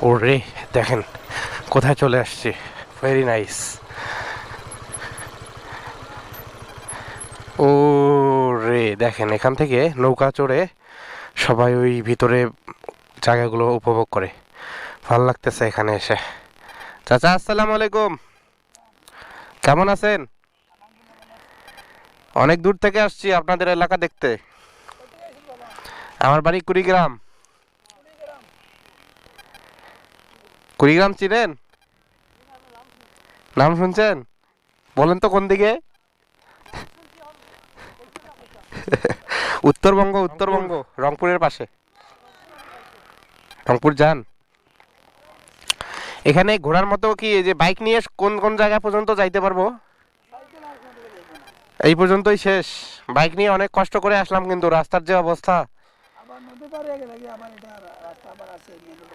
ওরে দেখেন কোথায় চলে আসছি, ভেরি নাইস। ও রে দেখেন এখান থেকে নৌকা চড়ে সবাই ওই ভিতরে জায়গাগুলো উপভোগ করে। ভাল লাগতেছে এখানে এসে। চাচা আসসালামু আলাইকুম, কেমন আছেন? অনেক দূর থেকে আসছি আপনাদের এলাকা দেখতে। আমার বাড়ি কুড়িগ্রাম। কুড়িগ্রাম চিনেন? নাম শুনছেন? বলেন তো কোন দিকে? উত্তরবঙ্গ, রংপুর। উত্তরবঙ্গ, রংপুরের পাশে। রংপুর যান? এখানে ঘোরার মতো কি এই যে বাইক নিয়ে কোন কোন জায়গা পর্যন্ত যাইতে পারবো? এই পর্যন্তই শেষ? বাইক নিয়ে অনেক কষ্ট করে আসলাম কিন্তু রাস্তার যে অবস্থা। আবার নদী পাড়ে গেলে আবার এটা রাস্তা আবার আছে।